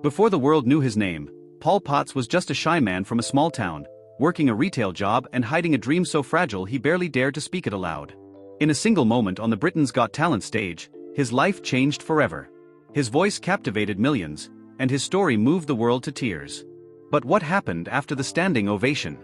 Before the world knew his name, Paul Potts was just a shy man from a small town, working a retail job and hiding a dream so fragile he barely dared to speak it aloud. In a single moment on the Britain's Got Talent stage, his life changed forever. His voice captivated millions, and his story moved the world to tears. But what happened after the standing ovation?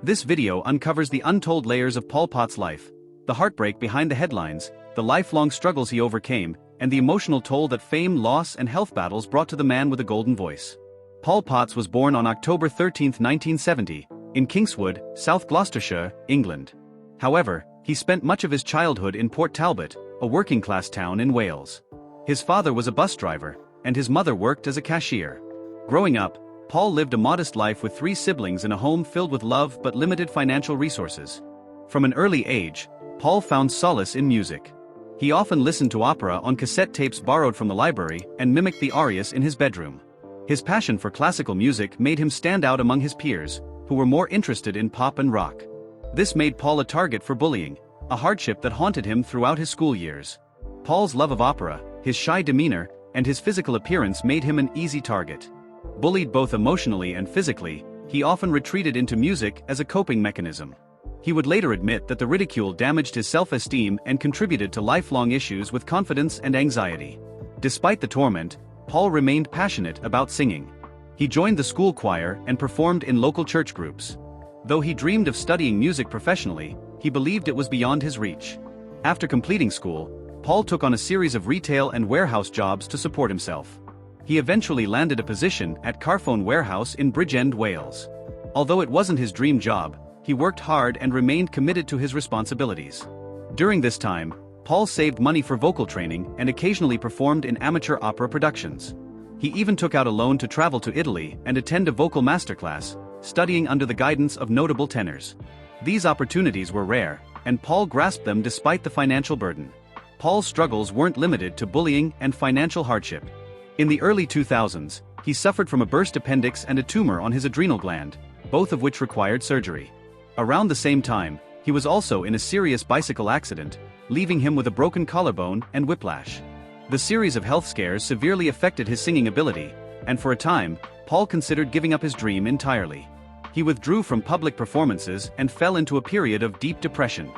This video uncovers the untold layers of Paul Potts' life, the heartbreak behind the headlines, the lifelong struggles he overcame, and the emotional toll that fame, loss, and health battles brought to the man with a golden voice. Paul Potts was born on October 13, 1970, in Kingswood, South Gloucestershire, England. However, he spent much of his childhood in Port Talbot, a working-class town in Wales. His father was a bus driver, and his mother worked as a cashier. Growing up, Paul lived a modest life with 3 siblings in a home filled with love but limited financial resources. From an early age, Paul found solace in music. He often listened to opera on cassette tapes borrowed from the library and mimicked the arias in his bedroom. His passion for classical music made him stand out among his peers, who were more interested in pop and rock. This made Paul a target for bullying, a hardship that haunted him throughout his school years. Paul's love of opera, his shy demeanor, and his physical appearance made him an easy target. Bullied both emotionally and physically, he often retreated into music as a coping mechanism. He would later admit that the ridicule damaged his self-esteem and contributed to lifelong issues with confidence and anxiety. Despite the torment, Paul remained passionate about singing. He joined the school choir and performed in local church groups. Though he dreamed of studying music professionally, he believed it was beyond his reach. After completing school, Paul took on a series of retail and warehouse jobs to support himself. He eventually landed a position at Carphone Warehouse in Bridgend, Wales. Although it wasn't his dream job, he worked hard and remained committed to his responsibilities. During this time, Paul saved money for vocal training and occasionally performed in amateur opera productions. He even took out a loan to travel to Italy and attend a vocal masterclass, studying under the guidance of notable tenors. These opportunities were rare, and Paul grasped them despite the financial burden. Paul's struggles weren't limited to bullying and financial hardship. In the early 2000s, he suffered from a burst appendix and a tumor on his adrenal gland, both of which required surgery. Around the same time, he was also in a serious bicycle accident, leaving him with a broken collarbone and whiplash. The series of health scares severely affected his singing ability, and for a time, Paul considered giving up his dream entirely. He withdrew from public performances and fell into a period of deep depression.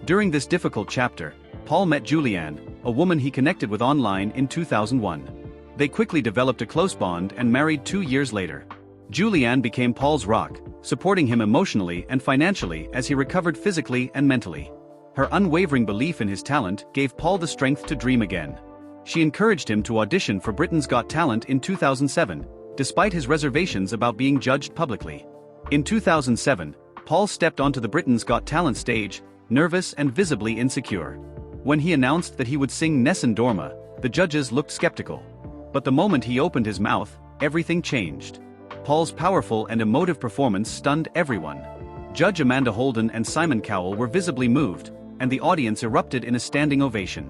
During this difficult chapter, Paul met Julianne, a woman he connected with online in 2001. They quickly developed a close bond and married 2 years later. Julianne became Paul's rock, supporting him emotionally and financially as he recovered physically and mentally. Her unwavering belief in his talent gave Paul the strength to dream again. She encouraged him to audition for Britain's Got Talent in 2007, despite his reservations about being judged publicly. In 2007, Paul stepped onto the Britain's Got Talent stage, nervous and visibly insecure. When he announced that he would sing Nessun Dorma, the judges looked skeptical. But the moment he opened his mouth, everything changed. Paul's powerful and emotive performance stunned everyone. Judge Amanda Holden and Simon Cowell were visibly moved, and the audience erupted in a standing ovation.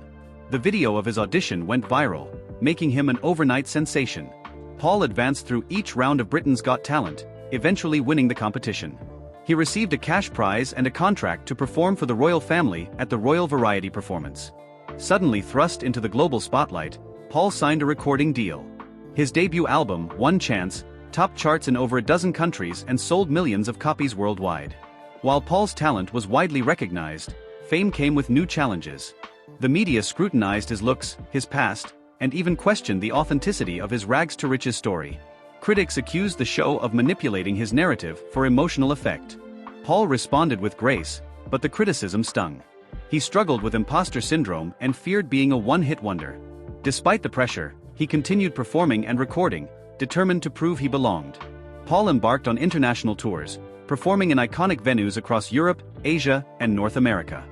The video of his audition went viral, making him an overnight sensation. Paul advanced through each round of Britain's Got Talent, eventually winning the competition. He received a cash prize and a contract to perform for the royal family at the Royal Variety Performance. Suddenly thrust into the global spotlight, Paul signed a recording deal. His debut album, One Chance, topped charts in over a dozen countries and sold millions of copies worldwide. While Paul's talent was widely recognized, fame came with new challenges. The media scrutinized his looks, his past, and even questioned the authenticity of his rags-to-riches story. Critics accused the show of manipulating his narrative for emotional effect. Paul responded with grace, but the criticism stung. He struggled with imposter syndrome and feared being a one-hit wonder. Despite the pressure, he continued performing and recording, determined to prove he belonged. Paul embarked on international tours, performing in iconic venues across Europe, Asia, and North America.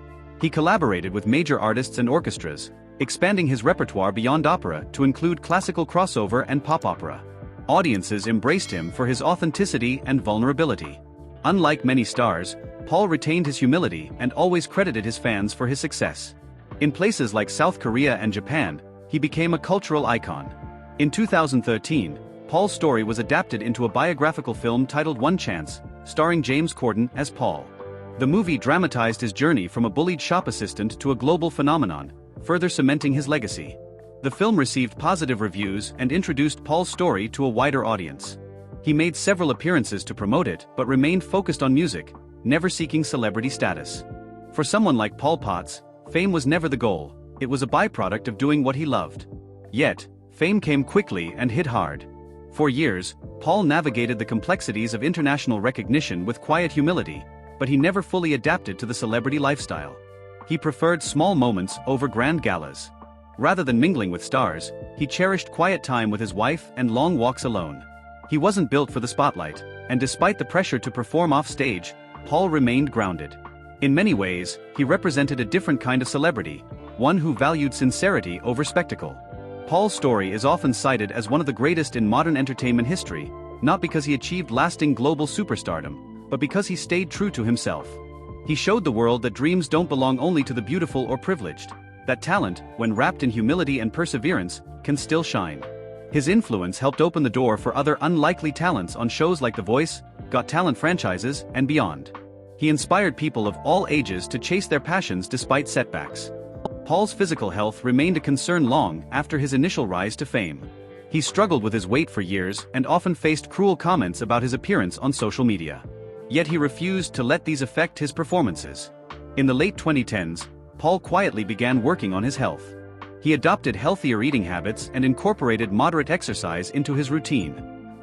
He collaborated with major artists and orchestras, expanding his repertoire beyond opera to include classical crossover and pop opera. Audiences embraced him for his authenticity and vulnerability. Unlike many stars, Paul retained his humility and always credited his fans for his success. In places like South Korea and Japan, he became a cultural icon. In 2013, Paul's story was adapted into a biographical film titled One Chance, starring James Corden as Paul. The movie dramatized his journey from a bullied shop assistant to a global phenomenon, further cementing his legacy. The film received positive reviews and introduced Paul's story to a wider audience. He made several appearances to promote it but remained focused on music, never seeking celebrity status. For someone like Paul Potts, fame was never the goal, it was a byproduct of doing what he loved. Yet, fame came quickly and hit hard. For years, Paul navigated the complexities of international recognition with quiet humility, but he never fully adapted to the celebrity lifestyle. He preferred small moments over grand galas. Rather than mingling with stars, he cherished quiet time with his wife and long walks alone. He wasn't built for the spotlight, and despite the pressure to perform off stage, Paul remained grounded. In many ways, he represented a different kind of celebrity, one who valued sincerity over spectacle. Paul's story is often cited as one of the greatest in modern entertainment history, not because he achieved lasting global superstardom, but because he stayed true to himself. He showed the world that dreams don't belong only to the beautiful or privileged, that talent, when wrapped in humility and perseverance, can still shine. His influence helped open the door for other unlikely talents on shows like The Voice, Got Talent franchises, and beyond. He inspired people of all ages to chase their passions despite setbacks. Paul's physical health remained a concern long after his initial rise to fame. He struggled with his weight for years and often faced cruel comments about his appearance on social media. Yet he refused to let these affect his performances. In the late 2010s, Paul quietly began working on his health. He adopted healthier eating habits and incorporated moderate exercise into his routine.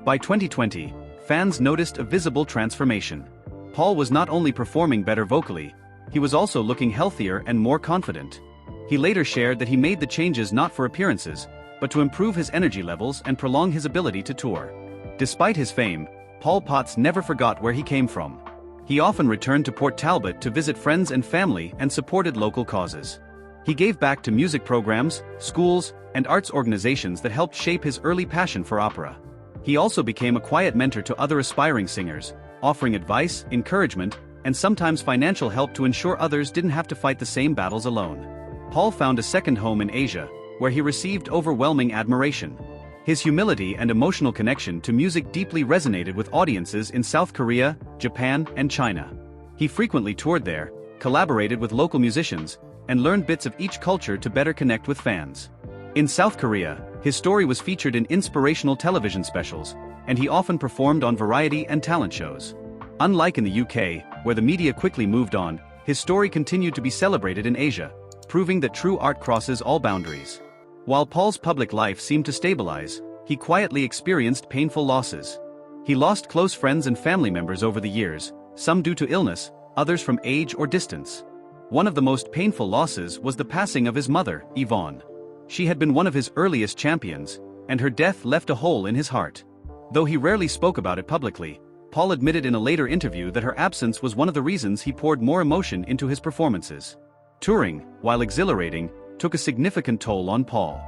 By 2020, fans noticed a visible transformation. Paul was not only performing better vocally, he was also looking healthier and more confident. He later shared that he made the changes not for appearances, but to improve his energy levels and prolong his ability to tour. Despite his fame, Paul Potts never forgot where he came from. He often returned to Port Talbot to visit friends and family and supported local causes. He gave back to music programs, schools, and arts organizations that helped shape his early passion for opera. He also became a quiet mentor to other aspiring singers, offering advice, encouragement, and sometimes financial help to ensure others didn't have to fight the same battles alone. Paul found a second home in Asia, where he received overwhelming admiration. His humility and emotional connection to music deeply resonated with audiences in South Korea, Japan, and China. He frequently toured there, collaborated with local musicians, and learned bits of each culture to better connect with fans. In South Korea, his story was featured in inspirational television specials, and he often performed on variety and talent shows. Unlike in the UK, where the media quickly moved on, his story continued to be celebrated in Asia, proving that true art crosses all boundaries. While Paul's public life seemed to stabilize, he quietly experienced painful losses. He lost close friends and family members over the years, some due to illness, others from age or distance. One of the most painful losses was the passing of his mother, Yvonne. She had been one of his earliest champions, and her death left a hole in his heart. Though he rarely spoke about it publicly, Paul admitted in a later interview that her absence was one of the reasons he poured more emotion into his performances. Touring, while exhilarating, took a significant toll on Paul.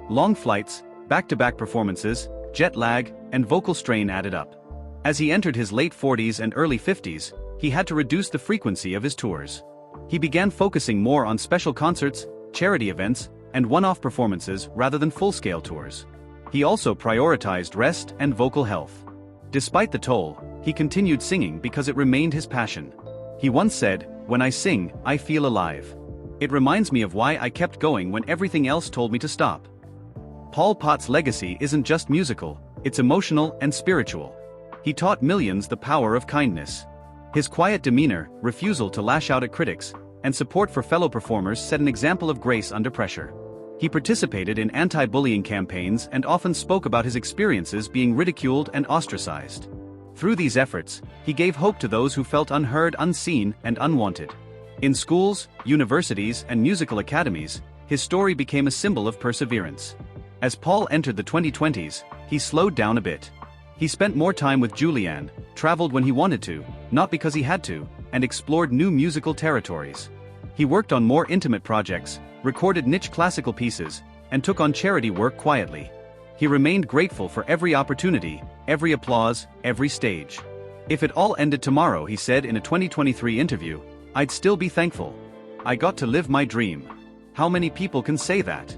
Long flights, back-to-back performances, jet lag, and vocal strain added up. As he entered his late 40s and early 50s, he had to reduce the frequency of his tours. He began focusing more on special concerts, charity events, and one-off performances rather than full-scale tours. He also prioritized rest and vocal health. Despite the toll, he continued singing because it remained his passion. He once said, "When I sing, I feel alive. It reminds me of why I kept going when everything else told me to stop." Paul Potts' legacy isn't just musical, it's emotional and spiritual. He taught millions the power of kindness. His quiet demeanor, refusal to lash out at critics, and support for fellow performers set an example of grace under pressure. He participated in anti-bullying campaigns and often spoke about his experiences being ridiculed and ostracized. Through these efforts, he gave hope to those who felt unheard, unseen, and unwanted. In schools, universities, and musical academies, his story became a symbol of perseverance. As Paul entered the 2020s, he slowed down a bit. He spent more time with Julianne, traveled when he wanted to, not because he had to, and explored new musical territories. He worked on more intimate projects, recorded niche classical pieces, and took on charity work quietly. He remained grateful for every opportunity, every applause, every stage. "If it all ended tomorrow," he said in a 2023 interview, "I'd still be thankful. I got to live my dream." How many people can say that?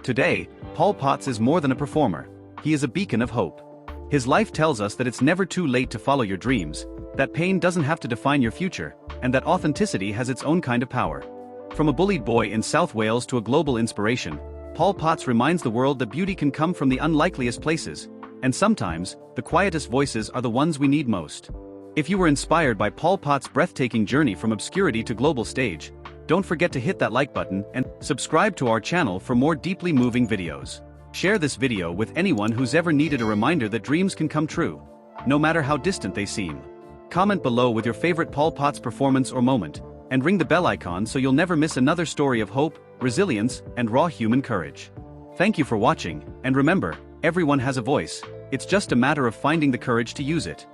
Today, Paul Potts is more than a performer. He is a beacon of hope. His life tells us that it's never too late to follow your dreams, that pain doesn't have to define your future, and that authenticity has its own kind of power. From a bullied boy in South Wales to a global inspiration, Paul Potts reminds the world that beauty can come from the unlikeliest places, and sometimes, the quietest voices are the ones we need most. If you were inspired by Paul Potts' breathtaking journey from obscurity to global stage, don't forget to hit that like button and subscribe to our channel for more deeply moving videos. Share this video with anyone who's ever needed a reminder that dreams can come true, no matter how distant they seem. Comment below with your favorite Paul Potts performance or moment, and ring the bell icon so you'll never miss another story of hope, resilience, and raw human courage. Thank you for watching, and remember, everyone has a voice, it's just a matter of finding the courage to use it.